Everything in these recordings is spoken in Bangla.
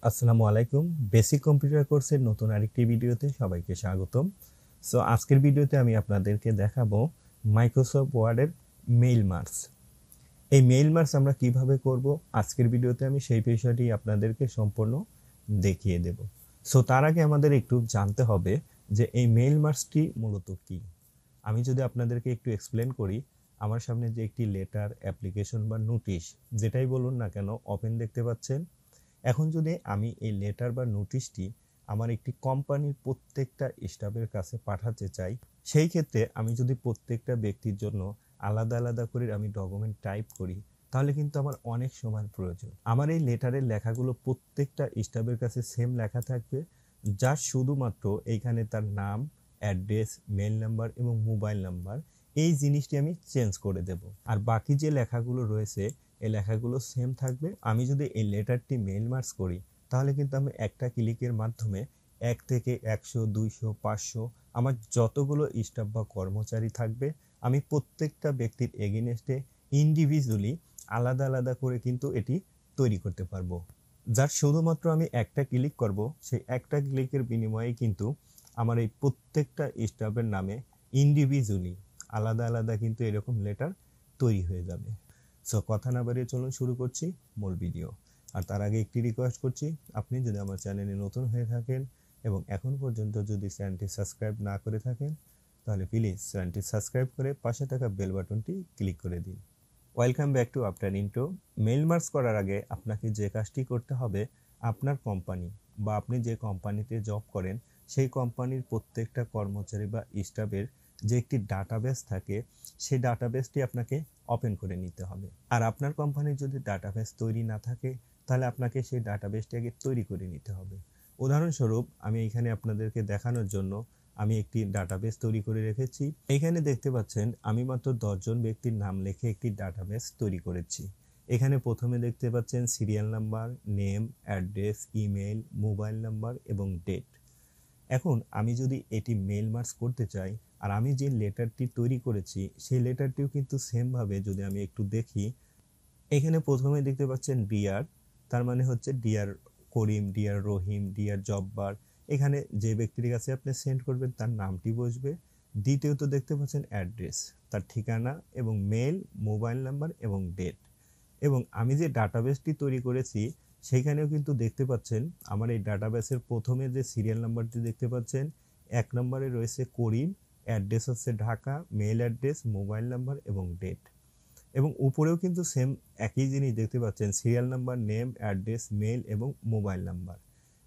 আসসালামু আলাইকুম। বেসিক কম্পিউটার কোর্সের নতুন আরেকটি ভিডিওতে সবাইকে স্বাগতম। সো আজকের ভিডিওতে আমি আপনাদেরকে দেখাবো মাইক্রোসফট ওয়ার্ডের মেইল মার্কস। এই মেইল মার্কস আমরা কিভাবে করব, আজকের ভিডিওতে আমি সেই বিষয়টি আপনাদেরকে সম্পূর্ণ দেখিয়ে দেব। সো তার আগে আমাদের একটু জানতে হবে যে এই মেইল মার্কসটি মূলত কী। আমি যদি আপনাদেরকে একটু এক্সপ্লেন করি, আমার সামনে যে একটি লেটার, অ্যাপ্লিকেশন বা নোটিশ যেটাই বলুন না কেন ওপেন দেখতে পাচ্ছেন। এখন যদি আমি এই লেটার বা নোটিশটি আমার একটি কোম্পানির প্রত্যেকটা স্টাফের কাছে পাঠাতে চাই, সেই ক্ষেত্রে আমি যদি প্রত্যেকটা ব্যক্তির জন্য আলাদা আলাদা করে আমি ডকুমেন্ট টাইপ করি, তাহলে কিন্তু আমার অনেক সময়ের প্রয়োজন। আমার এই লেটারের লেখাগুলো প্রত্যেকটা স্টাফের কাছে সেম লেখা থাকবে, যার শুধুমাত্র এইখানে তার নাম, অ্যাড্রেস, মেল নাম্বার এবং মোবাইল নাম্বার, এই জিনিসটি আমি চেঞ্জ করে দেব। আর বাকি যে লেখাগুলো রয়েছে এই লেখাগুলো সেম থাকবে। আমি যদি এই লেটারটি মেইল মার্কস করি, তাহলে কিন্তু আমি একটা ক্লিকের মাধ্যমে 1 থেকে 100, 200, 500 আমার যতগুলো স্টাফ বা কর্মচারী থাকবে, আমি প্রত্যেকটা ব্যক্তির এগেইনস্টে ইন্ডিভিজুয়ালি আলাদা আলাদা করে কিন্তু এটি তৈরি করতে পারবো। যার শুধুমাত্র আমি একটা ক্লিক করব, সেই একটা ক্লিকের বিনিময়ে কিন্তু আমার এই প্রত্যেকটা স্টাফের নামে ইন্ডিভিজুয়ালি আলাদা আলাদা কিন্তু এরকম লেটার তৈরি হয়ে যাবে। সো কথা না বাড়িয়ে চলুন শুরু করছি মূল ভিডিও। আর তার আগে একটি রিকোয়েস্ট করছি, আপনি যদি আমার চ্যানেলে নতুন হয়ে থাকেন এবং এখন পর্যন্ত যদি চ্যানেলটি সাবস্ক্রাইব না করে থাকেন, তাহলে প্লিজ চ্যানেলটি সাবস্ক্রাইব করে পাশে থাকা বেল বাটনটি ক্লিক করে দিন। Welcome back to after intro. Mail marks করার আগে আপনাকে যে কাজটি করতে হবে, আপনার কোম্পানি বা আপনি যে কোম্পানিতে জব করেন সেই কোম্পানির প্রত্যেকটা কর্মচারী বা স্টাফের যে একটি ডাটাবেস থাকে, সেই ডাটাবেসটি আপনাকে ওপেন করে নিতে হবে। আর আপনার কোম্পানির যদি ডাটাবেস তৈরি না থাকে, তাহলে আপনাকে সেই ডাটাবেসটি আগে তৈরি করে নিতে হবে। উদাহরণস্বরূপ আমি এখানে আপনাদেরকে দেখানোর জন্য আমি একটি ডাটাবেস তৈরি করে রেখেছি। এখানে দেখতে পাচ্ছেন আমি মাত্র 10 জন ব্যক্তির নাম লিখে একটি ডাটাবেস তৈরি করেছি। এখানে প্রথমে দেখতে পাচ্ছেন serial number, name, address, email, mobile number এবং ডেট। এখন আমি যদি এটি মেইল মার্কস করতে চাই, আর আমি যে লেটারটি তৈরি করেছি সেই লেটারটিও কিন্তু সেমভাবে যদি আমি একটু দেখি, এখানে প্রথমে দেখতে পাচ্ছেন ডিয়ার, তার মানে হচ্ছে ডিয়ার করিম, ডিয়ার রহিম, ডিয়ার জব্বার। এখানে যে ব্যক্তির কাছে আপনি সেন্ড করবেন তার নামটি বসবে। দ্বিতীয়ত দেখতে পাচ্ছেন অ্যাড্রেস, তার ঠিকানা এবং মেল, মোবাইল নাম্বার এবং ডেট। এবং আমি যে ডাটাবেসটি তৈরি করেছি সেইখানেও কিন্তু দেখতে পাচ্ছেন আমার এই ডাটাবেসের প্রথমে যে সিরিয়াল নাম্বারটি দেখতে পাচ্ছেন, 1 নম্বরে রয়েছে করিম, অ্যাড্রেস হচ্ছে Dhaka, mail address, mobile number এবং ডেট। এবং উপরেও কিন্তু সেম একই জিনিস দেখতে পাচ্ছেন, serial number, name, address, mail এবং মোবাইল নাম্বার।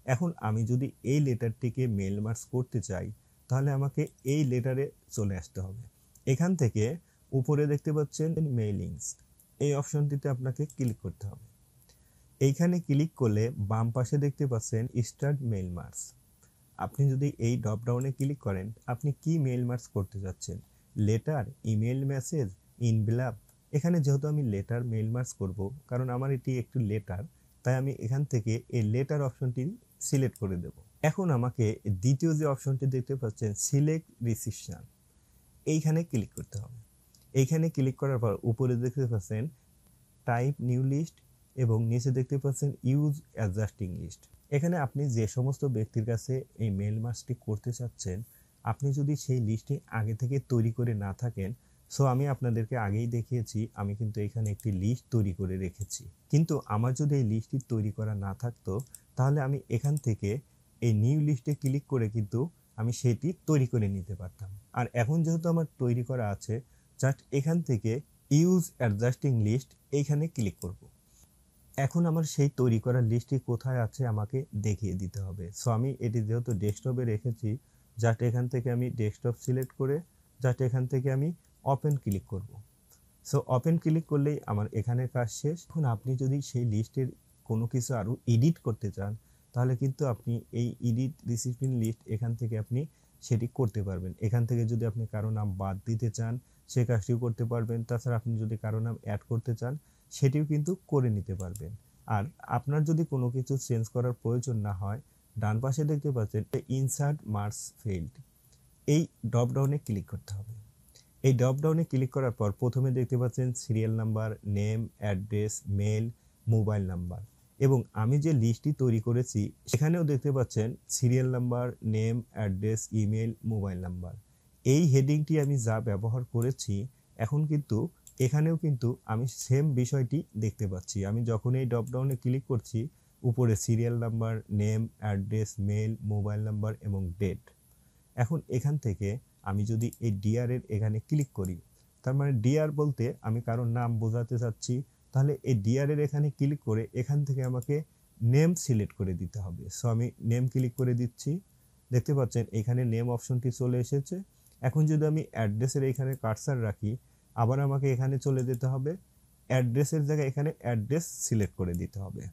এখন আমি যদি এই লেটারটিকে মেল মার্কস করতে চাই, তাহলে আমাকে এই লেটারে চলে আসতে হবে। এখান থেকে উপরে দেখতে পাচ্ছেন মেইলিংস, এই অপশনটিতে আপনাকে ক্লিক করতে হবে। এইখানে ক্লিক করলে বাম পাশে দেখতে পাচ্ছেন স্টার্ট মেইল মার্কস। আপনি যদি এই ড্রপ ডাউনে ক্লিক করেন, আপনি কি মেইল মার্কস করতে যাচ্ছেন, লেটার, ইমেল, মেসেজ, ইনভেলপ। এখানে যেহেতু আমি লেটার মেইল মার্কস করব, কারণ আমার এটি একটি লেটার, তাই আমি এখান থেকে এই লেটার অপশনটি সিলেক্ট করে দেব। এখন আমাকে দ্বিতীয় যে অপশনটি দেখতে পাচ্ছেন সিলেক্ট রিসিপশন, এইখানে ক্লিক করতে হবে। এইখানে ক্লিক করার পর উপরে দেখতে পাচ্ছেন টাইপ নিউ লিস্ট এবং নিচে দেখতে পাচ্ছেন ইউজ অ্যাডজাস্টিং লিস্ট। এখানে আপনি যে সমস্ত ব্যক্তির কাছে এই মেল মার্কসটি করতে চাচ্ছেন, আপনি যদি সেই লিস্টে আগে থেকে তৈরি করে না থাকেন, সো আমি আপনাদেরকে আগেই দেখিয়েছি আমি কিন্তু এখানে একটি লিস্ট তৈরি করে রেখেছি। কিন্তু আমার যদি এই লিস্টটি তৈরি করা না থাকতো, তাহলে আমি এখান থেকে এই নিউ লিস্টে ক্লিক করে কিন্তু আমি সেটি তৈরি করে নিতে পারতাম। আর এখন যেহেতু আমার তৈরি করা আছে, জাস্ট এখান থেকে ইউজ অ্যাডজাস্টিং লিস্ট এইখানে ক্লিক করব। এখন আমার সেই তৈরি করা লিস্টটি কোথায় আছে আমাকে দেখিয়ে দিতে হবে। সো আমি এটি যেহেতু ডেস্কটপে রেখেছি, জাস্ট এখান থেকে আমি ডেস্কটপ সিলেক্ট করে জাস্ট এখান থেকে আমি ওপেন ক্লিক করব। সো ওপেন ক্লিক করলেই আমার এখানে কাজ শেষ। এখন আপনি যদি সেই লিস্টের কোনো কিছু আরও এডিট করতে চান, তাহলে কিন্তু আপনি এই এডিট রিসিপিন লিস্ট এখান থেকে আপনি সেটি করতে পারবেন। এখান থেকে যদি আপনি কারো নাম বাদ দিতে চান, সে কাজটিও করতে পারবেন। তাছাড়া আপনি যদি কারো নাম অ্যাড করতে চান, সেটিও কিন্তু করে নিতে পারবেন। আর আপনার যদি কোনো কিছু চেঞ্জ করার প্রয়োজন না হয়, ডান পাশে দেখতে পাচ্ছেন ইনসার্ট মার্কস ফিল্ড, এই ড্রপ ডাউনে ক্লিক করতে হবে। এই ড্রপ ডাউনে ক্লিক করার পর প্রথমে দেখতে পাচ্ছেন serial number, name, address, mail, mobile number. এবং আমি যে লিস্টটি তৈরি করেছি সেখানেও দেখতে পাচ্ছেন serial number, name, address, email, mobile number. এই হেডিংটি আমি যা ব্যবহার করেছি এখন কিন্তু এখানেও কিন্তু আমি সেম বিষয়টি দেখতে পাচ্ছি। আমি যখন এই ড্রপডাউনে ক্লিক করছি উপরে serial number, name, address, mail, mobile number এবং ডেট। এখন এখান থেকে আমি যদি এই ডিআর এর এখানে ক্লিক করি, তার মানে ডিআর বলতে আমি কারোর নাম বোঝাতে চাচ্ছি, তাহলে এই ডিআর এর এখানে ক্লিক করে এখান থেকে আমাকে নেম সিলেক্ট করে দিতে হবে। সো আমি নেম ক্লিক করে দিচ্ছি, দেখতে পাচ্ছেন এখানে নেম অপশনটি চলে এসেছে। এখন যদি আমি অ্যাড্রেসের এখানে কার্সার রাখি, আবার আমাকে এখানে চলে যেতে হবে, অ্যাড্রেসের জায়গায় এখানে অ্যাড্রেস সিলেক্ট করে দিতে হবে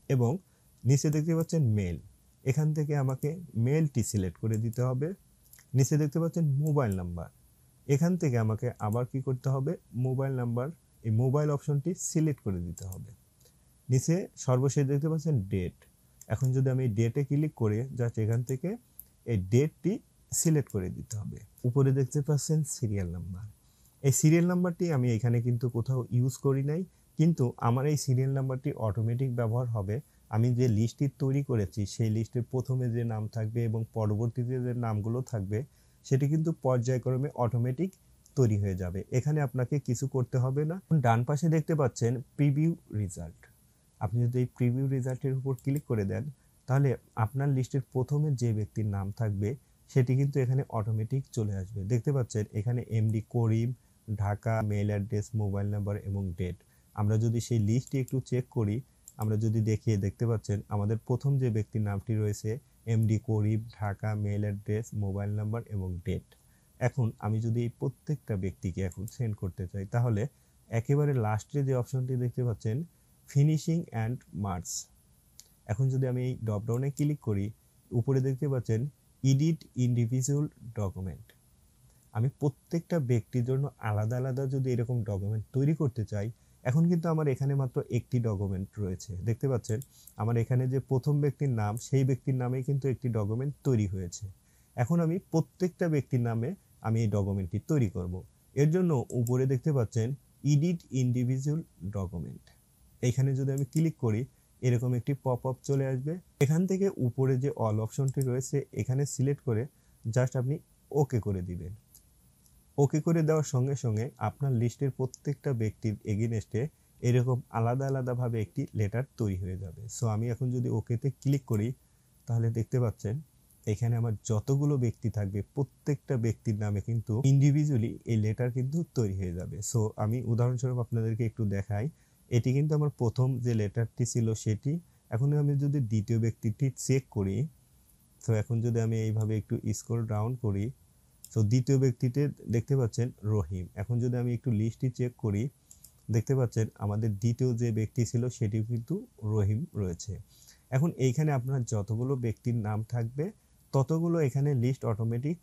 এবং নিচে দেখতে পাচ্ছেন মেল, এখান থেকে আমাকে মেলটি সিলেক্ট করে দিতে হবে। নিচে দেখতে পাচ্ছেন মোবাইল নাম্বার, এখান থেকে আমাকে আবার কি করতে হবে, মোবাইল নাম্বার, এই মোবাইল অপশনটি সিলেক্ট করে দিতে হবে। নিচে সর্বশেষ দেখতে পাচ্ছেন ডেট, এখন যদি আমি ডেটে ক্লিক করে জাস্ট এখান থেকে এই ডেটটি সিলেক্ট করে দিতে হবে। উপরে দেখতে পাচ্ছেন সিরিয়াল নাম্বার, এই সিরিয়াল নাম্বারটি আমি এখানে কিন্তু কোথাও ইউজ করি নাই, কিন্তু আমার এই সিরিয়াল নাম্বারটি অটোমেটিক ব্যবহার হবে। আমি যে লিস্টটি তৈরি করেছি সেই লিস্টের প্রথমে যে নাম থাকবে এবং পরবর্তীতে যে নামগুলো থাকবে সেটি কিন্তু পর্যায়ক্রমে অটোমেটিক তৈরি হয়ে যাবে, এখানে আপনাকে কিছু করতে হবে না। ডান পাশে দেখতে পাচ্ছেন প্রিভিউ রেজাল্ট, আপনি যদি এই প্রিভিউ রেজাল্টের উপর ক্লিক করে দেন তাহলে আপনার লিস্টের প্রথমে যে ব্যক্তির নাম থাকবে সেটি কিন্তু এখানে অটোমেটিক চলে আসবে। দেখতে পাচ্ছেন এখানে MD Karim, Dhaka, mail address, mobile number এবং ডেট। আমরা যদি সেই লিস্টটি একটু চেক করি, আমরা যদি দেখি দেখতে পাচ্ছেন আমাদের প্রথম যে ব্যক্তির নামটি রয়েছে MD Karim, Dhaka, mail address, mobile number এবং ডেট। এখন আমি যদি এই প্রত্যেকটা ব্যক্তিকে এখন সেন্ড করতে চাই তাহলে একেবারে লাস্টে যে অপশনটি দেখতে পাচ্ছেন ফিনিশিং অ্যান্ড মার্কস, এখন যদি আমি এই ড্রপডাউনে ক্লিক করি উপরে দেখতে পাচ্ছেন এডিট ইন্ডিভিজুয়াল ডকুমেন্ট। আমি প্রত্যেকটা ব্যক্তির জন্য আলাদা আলাদা যদি এরকম ডকুমেন্ট তৈরি করতে চাই, এখন কিন্তু আমার এখানে মাত্র একটি ডকুমেন্ট রয়েছে। দেখতে পাচ্ছেন আমার এখানে যে প্রথম ব্যক্তির নাম সেই ব্যক্তির নামেই কিন্তু একটি ডকুমেন্ট তৈরি হয়েছে। এখন আমি প্রত্যেকটা ব্যক্তির নামে আমি এই ডকুমেন্টটি তৈরি করব। এর জন্য উপরে দেখতে পাচ্ছেন এডিট ইন্ডিভিজুয়াল ডকুমেন্ট, এইখানে যদি আমি ক্লিক করি এরকম একটি পপ আপ চলে আসবে। এখান থেকে উপরে যে অল অপশনটি রয়েছে এখানে সিলেক্ট করে জাস্ট আপনি ওকে করে দিবেন। ওকে করে দেওয়ার সঙ্গে সঙ্গে আপনার লিস্টের প্রত্যেকটা ব্যক্তির এগেইনস্টে এরকম আলাদা আলাদাভাবে একটি লেটার তৈরি হয়ে যাবে। সো আমি এখন যদি ওকেতে ক্লিক করি তাহলে দেখতে পাচ্ছেন এখানে আমার যতগুলো ব্যক্তি থাকবে প্রত্যেকটা ব্যক্তির নামে কিন্তু ইন্ডিভিজুয়ালি এই লেটার কিন্তু তৈরি হয়ে যাবে। সো আমি উদাহরণস্বরূপ আপনাদেরকে একটু দেখাই, এটি কিন্তু আমার প্রথম যে লেটারটি ছিল সেটি। এখন আমি যদি দ্বিতীয় ব্যক্তিটি চেক করি, তো এখন যদি আমি এইভাবে একটু স্ক্রল ডাউন করি, তো দ্বিতীয় ব্যক্তিতে দেখতে পাচ্ছেন রহিম। এখন যদি আমি একটু লিস্টটি চেক করি দেখতে পাচ্ছেন আমাদের দ্বিতীয় যে ব্যক্তি ছিল সেটিও কিন্তু রহিম রয়েছে। এখন এইখানে আপনার যতগুলো ব্যক্তির নাম থাকবে ততগুলো এখানে লিস্ট অটোমেটিক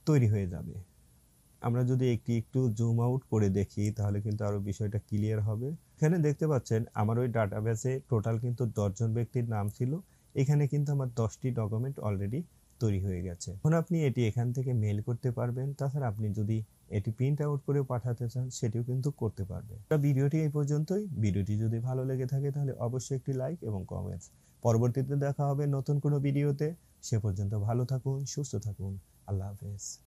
তৈরি হয়ে যাবে। আমরা যদি একটু জুম আউট করে দেখি তাহলে কিন্তু আরো বিষয়টা ক্লিয়ার হবে। এখানে দেখতে পাচ্ছেন আমার ওই ডাটাবেসে টোটাল কিন্তু 10 জন ব্যক্তির নাম ছিল, এখানে কিন্তু আমার 10টি ডকুমেন্ট অলরেডি তৈরি হয়ে গেছে। এখন আপনি এটি এখান থেকে মেল করতে পারবেন, তাছাড়া আপনি যদি এটি প্রিন্ট আউট করে পাঠাতে চান সেটিও কিন্তু করতে পারবেন। ভিডিওটি এই পর্যন্তই। ভিডিওটি যদি ভালো লেগে থাকে তাহলে অবশ্যই একটি লাইক এবং কমেন্টস। পরবর্তীতে দেখা হবে নতুন কোনো ভিডিওতে। সে পর্যন্ত ভালো থাকুন, সুস্থ থাকুন। আল্লাহ হাফেজ।